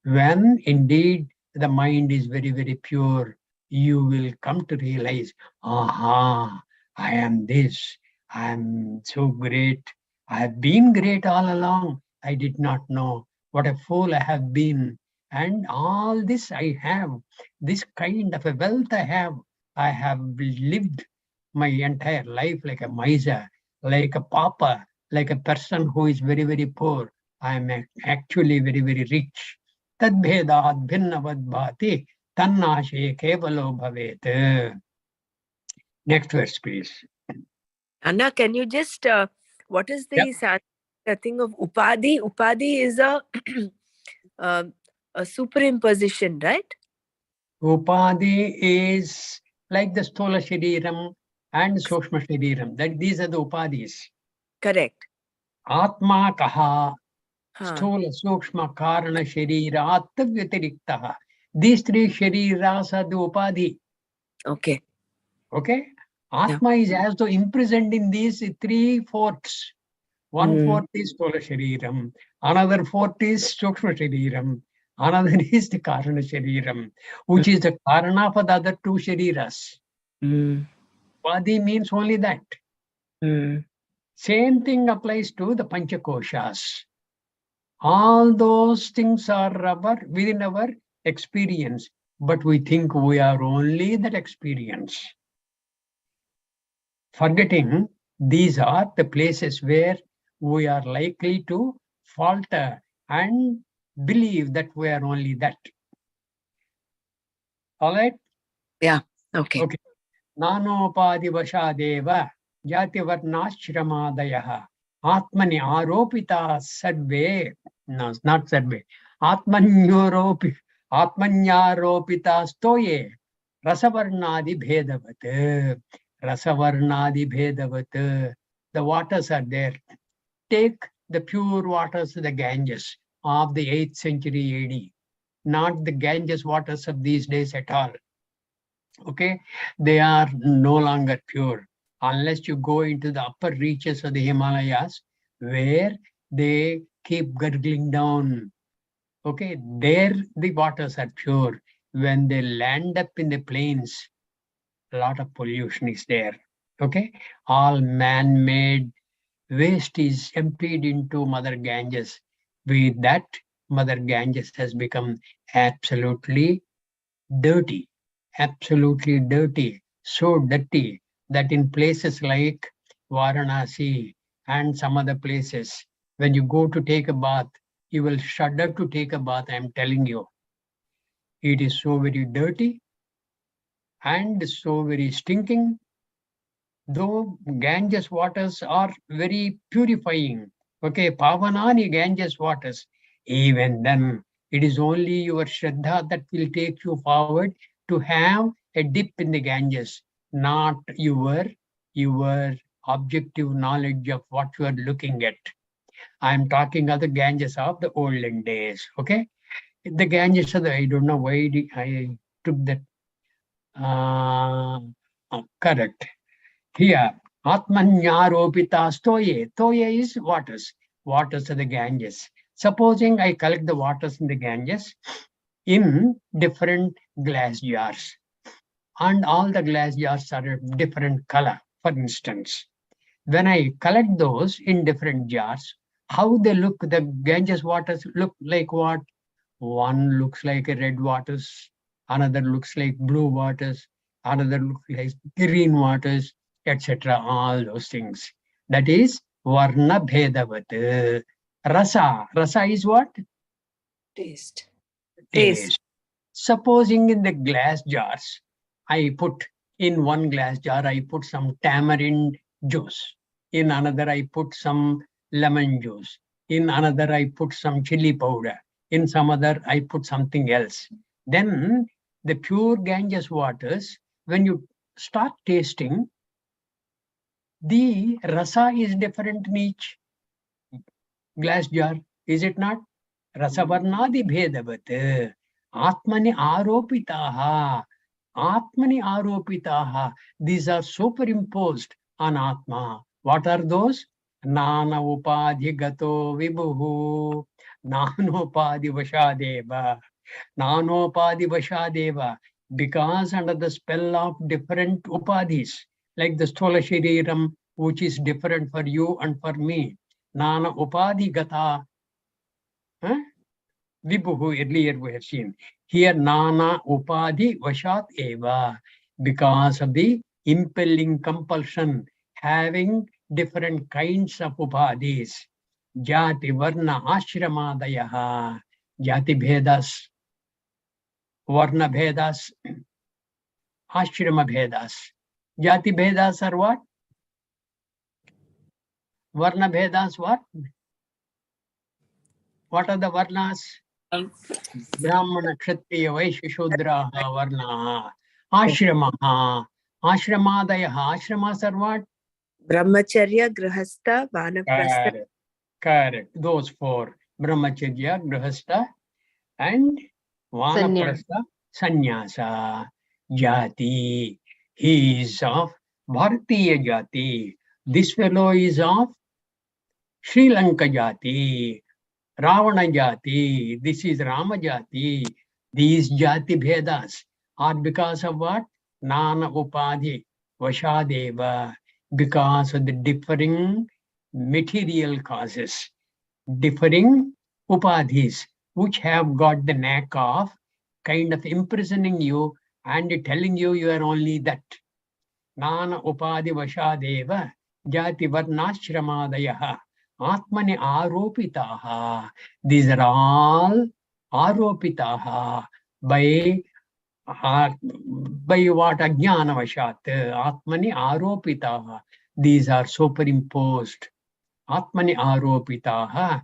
When indeed the mind is very, very pure, you will come to realize, aha, I am this. I am so great. I have been great all along. I did not know. What a fool I have been. And all this I have, this kind of a wealth I have. I have lived my entire life like a miser, like a pauper, like a person who is very, very poor. I am actually very, very rich. Tadbhedat bhinnavad bhati tannashe kevalo bhavet. Next verse, please. Anna, can you just, what is Yep. the thing of upadhi? Upadhi is uh, a superimposition, right? Upadhi is like the Sthola Shariram and Sukshma Shariram. These are the upadhis. Correct. Atma kaha, Huh. Sthola, Sukshma, Karana, Sharira, Atavyatiriktaha. These three shariras are the upadhi. Okay. Okay? Atma is as though imprisoned in these 3/4. 1/4 is Sthola Shariram, another 4th is Sukshma Shariram, another is the Karana Shariram, which is the Karana for the other two Shariras. Upadhi means only that. Same thing applies to the Panchakoshas. All those things are within our experience, but we think we are only that experience. Forgetting these are the places where we are likely to falter and believe that we are only that. All right? Yeah. Okay. Okay. Nanopadi vashadeva jati varnashramadaya atmani aropita sarve. No, not sarve. Atmanyaropita stoye rasavarnadi bhedavat. Rasavarnadi bhedavat. The waters are there. Take the pure waters of the Ganges of the 8th century AD, not the Ganges waters of these days at all. Okay, they are no longer pure unless you go into the upper reaches of the Himalayas where they keep gurgling down. Okay, there the waters are pure. When they land up in the plains, a lot of pollution is there. Okay, all man-made waste is emptied into Mother Ganges. With that, Mother Ganges has become absolutely dirty, absolutely dirty, so dirty that in places like Varanasi and some other places, when you go to take a bath, you will shudder to take a bath. I'm telling you, it is so very dirty and so very stinking. Though Ganges waters are very purifying, okay, Pavanani Ganges waters, even then, it is only your Shraddha that will take you forward to have a dip in the Ganges, not your objective knowledge of what you are looking at. I am talking of the Ganges of the olden days, okay? The Ganges of the, I don't know why I took that. Correct. Here, Atmanyaropita stoye. Toye is waters. Waters of the Ganges. Supposing I collect the waters in the Ganges in different glass jars. And all the glass jars are of different color. For instance, when I collect those in different jars, how they look, the Ganges waters look like what? One looks like a red waters, another looks like blue waters, another looks like green waters, etc. All those things. That is Varna Bhedavat. Rasa. Rasa is what? Taste. Taste. Supposing in the glass jars, I put in one glass jar, I put some tamarind juice. In another, I put some lemon juice. In another, I put some chili powder. In some other, I put something else. Then the pure Ganges waters, when you start tasting, the rasa is different in each glass jar, is it not? Rasavarnadi bhedavat. Atmani aropitaha. Atmani aropitaha. These are superimposed on Atma. What are those? Nana upadhi gato vibhuhu. Nanopadi vashadeva. Nanopadi vashadeva. Because under the spell of different upadhis, like the Stola Shariram, which is different for you and for me. Nana upadhi gata. Vibhuhu, earlier we have seen. Here, Nana Upadhi Vashat Eva, because of the impelling compulsion, having different kinds of upadhis. Jati Varna Ashramadayaha, Jati Bhedas, Varna Bhedas, Ashrama Bhedas. Jati Bhedas are what? Varna Bhedas what? What are the Varnas? Brahmana, Kshatriya, Vaishya, Shudra, Varna, Ashrama, Ashramadaya. Ashramas are what? Brahmacharya, Grihastha, Vanaprastha. Correct. Correct. Those four. Brahmacharya, Grihastha, and Vanaprastha, Sannyasa. Jati. He is of Bharatiya Jati. This fellow is of Sri Lanka Jati. Ravana Jati, this is Rama Jati. These Jati Bhedas are because of what? Nana Upadhi, Vashadeva, because of the differing material causes, differing Upadhis, which have got the knack of kind of imprisoning you and telling you you are only that. Nana Upadhi Vashadeva, Jati Varnashramadayaha. Atmani aropitaha. These are all aropitaha by what? Ajnana vashat. Atmani aropitaha. These are superimposed. Atmani aropitaha.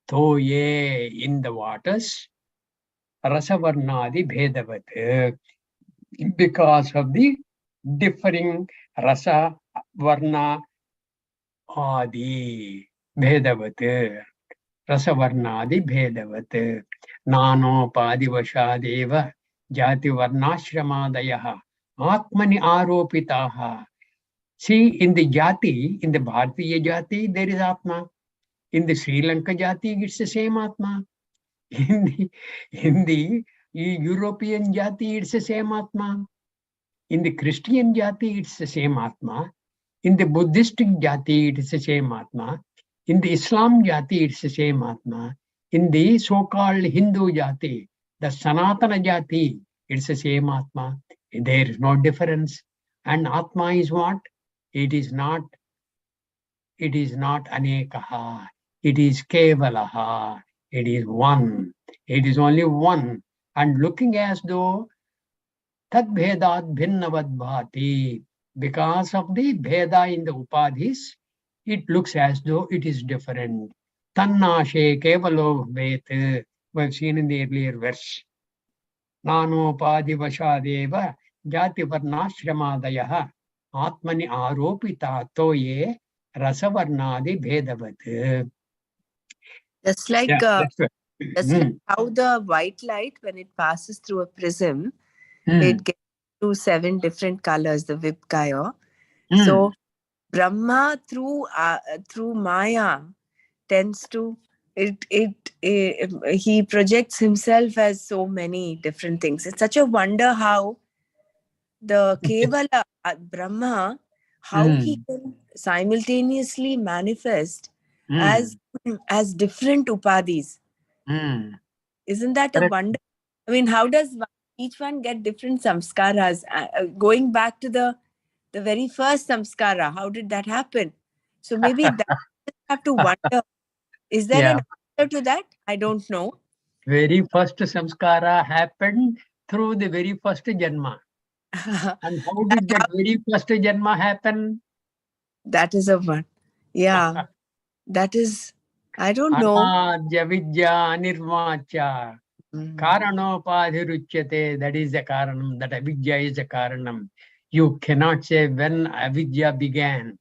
Toye in the waters. Rasavarnadi bhedavat. Because of the differing rasa, varna, adi. Bhedavat. Rasavarnadi bhedavat. Nanopadi jati varnashramadayaha. Atmani aropitaha. See, in the jati, in the Bharatiya jati, there is Atma. In the Sri Lanka jati, it's the same Atma. In the European jati, it's the same Atma. In the Christian jati, it's the same Atma. In the Buddhistic jati, it is the same Atma. In the Islam jati, it's the same Atma. In the so-called Hindu jati, the Sanatana jati, it's the same Atma. There is no difference. And Atma is what? It is not Anekaha. It is Kevalaha. It is one. It is only one. And looking as though Tad Bhedat Bhinnavad Bhati. Because of the Bheda in the Upadhis, it looks as though it is different. Tannashe Kevalo Bhet. We've seen in the earlier verse. Nanopadhi Vashadeva Jati Varnashramadaya Atmani Aropita Toye Rasavarnadi Bhedavat. Just like Yeah, that's right. just like how the white light, when it passes through a prism, it gets to 7 different colors, the Vipkaya. So Brahma through Maya tends to he projects himself as so many different things. It's such a wonder how the Kevala Brahma, how he can simultaneously manifest as different upadhis. Isn't that a wonder? I mean, how does each one get different samskaras? Going back to the very first samskara, how did that happen? So maybe that have to wonder. Is there an answer to that? I don't know. Very first samskara happened through the very first janma. And how did that very first janma happen? That is a one. Yeah. That is, I don't know. Anadya vidya nirmacha. Karanopadhiruchyate. That is the karanam. That avidya is the karanam. You cannot say when avidya began.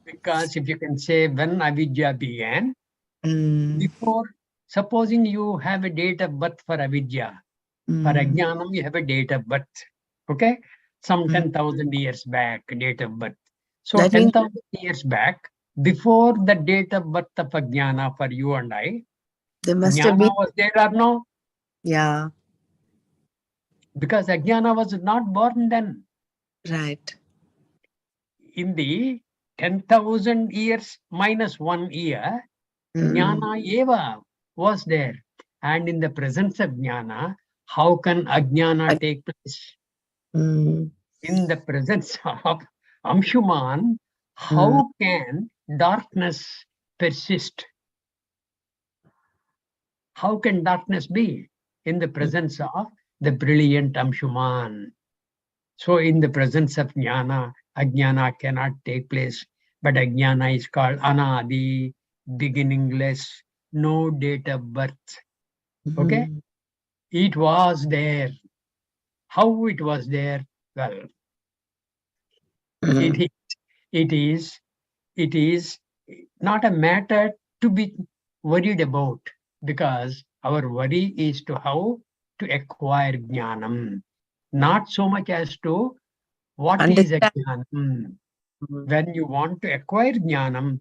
Because if you can say when avidya began, before, supposing you have a date of birth for avidya, for ajnanam you have a date of birth, okay? Some 10,000 years back, date of birth. So 10,000 years back, before the date of birth of ajnana for you and I, there must have been. was there or no? Yeah. Because ajnana was not born then. Right. In the 10,000 years minus 1 year, jnana eva was there. And in the presence of jnana, how can ajnana take place? In the presence of Amshuman, how can darkness persist? How can darkness be in the presence of the brilliant Amshuman? So in the presence of jnana, ajnana cannot take place. But ajnana is called anadi, beginningless, no date of birth. Okay? It was there. How it was there? Well, it is not a matter to be worried about, because our worry is to how to acquire jnanam, not so much as to what is ajnanam. When you want to acquire jnanam,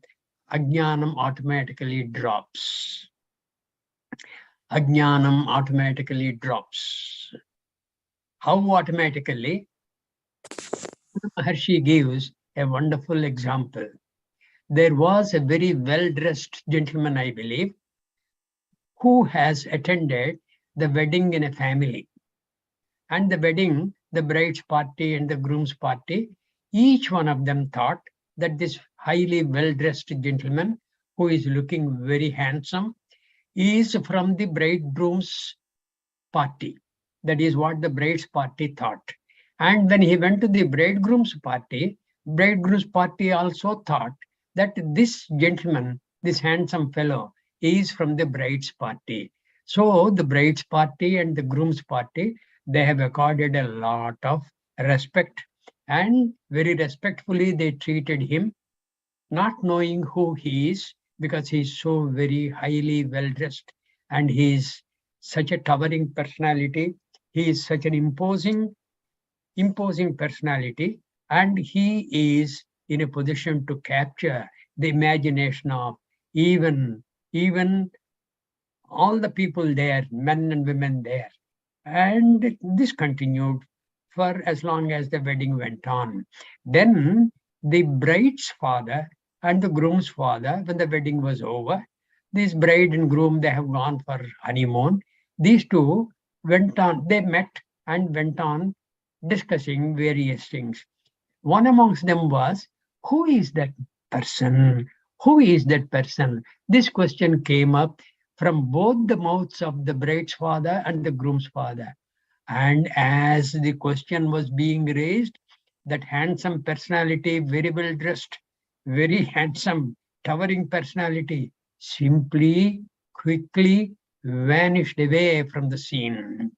ajnanam automatically drops. Ajnanam automatically drops. How automatically? Maharshi gives a wonderful example. There was a very well-dressed gentleman, I believe, who has attended the wedding in a family. And the wedding, the bride's party and the groom's party, each one of them thought that this highly well-dressed gentleman, who is looking very handsome, is from the bridegroom's party. That is what the bride's party thought. And when he went to the bridegroom's party also thought that this gentleman, this handsome fellow, is from the bride's party. So the bride's party and the groom's party, they have accorded a lot of respect, and very respectfully they treated him, not knowing who he is, because he is so very highly well-dressed and he is such a towering personality. He is such an imposing personality, and he is in a position to capture the imagination of even all the people there, men and women there. And this continued for as long as the wedding went on. Then the bride's father and the groom's father, when the wedding was over, this bride and groom, they have gone for honeymoon. These two went on, they met and went on discussing various things. One amongst them was, who is that person? Who is that person? This question came up from both the mouths of the bride's father and the groom's father. And as the question was being raised, that handsome personality, very well dressed, very handsome, towering personality, simply, quickly vanished away from the scene.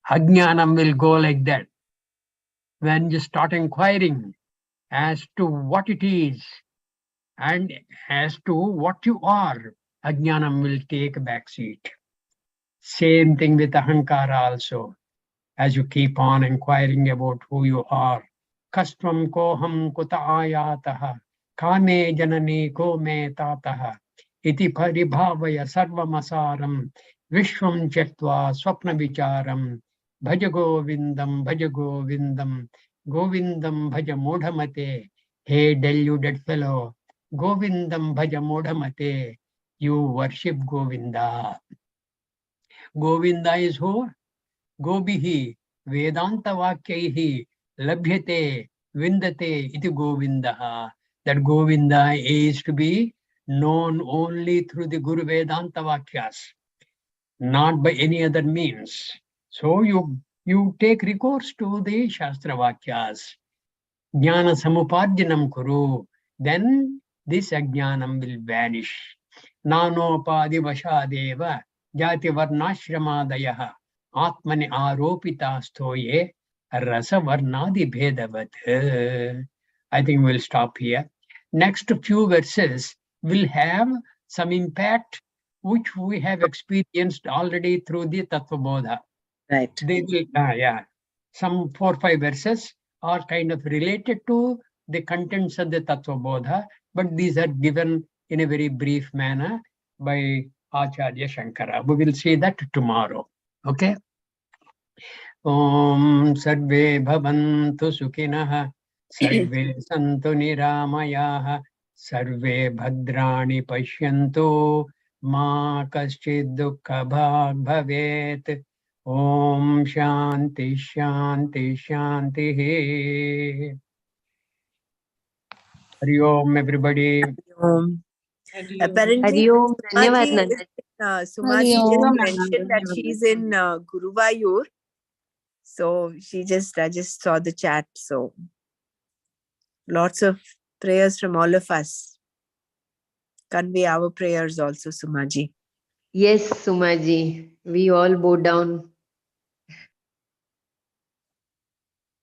Ajnanam will go like that. When you start inquiring as to what it is and as to what you are, Ajnanam will take a back seat. Same thing with Ahankara also. As you keep on inquiring about who you are. Kastvam koham kuta ayataha, kane janani ko me tataha, iti paribhavaya sarvamasaram, vishwam chetva swapna vicharam, bhaja govindam, govindam bhaja modhamate, hey deluded fellow, govindam bhaja modhamate, you worship Govinda. Govinda is who? Gobihi Vedanta Vakyaihi Labhyate Vindate iti Govindaha. That Govinda is to be known only through the Guru Vedanta Vakyas, not by any other means. So you take recourse to the Shastra Vakyas. Jnana Samupadyanam Kuru. Then this Ajnanam will vanish. Nanopadi Vashadeva Jati Varnashramaadayaha Atmani Aropita Stoye Rasa Varnadi Bhedavat. I think we'll stop here. Next few verses will have some impact which we have experienced already through the Tattva Bodha. Right. They will, some 4 or 5 verses are kind of related to the contents of the Tattva Bodha, but these are given in a very brief manner by Acharya Shankara. We will see that tomorrow. Okay? Om Sarve Bhavantu Sukhinah, Sarve Santu Niramayaha, Sarve Bhadrani Pashyantu, Ma Kaschid Dukkha Bhag Bhavet. Om Shanti Shanti Shanti. Hari Om, everybody. Apparently, Hari Om. Dhanyavad, Sumaji, Nanda. Sumaji Hari just Om. mentioned that she's in Guruvayur. So I just saw the chat. So lots of prayers from all of us. Convey our prayers also, Sumaji. Yes, Sumaji. We all bow down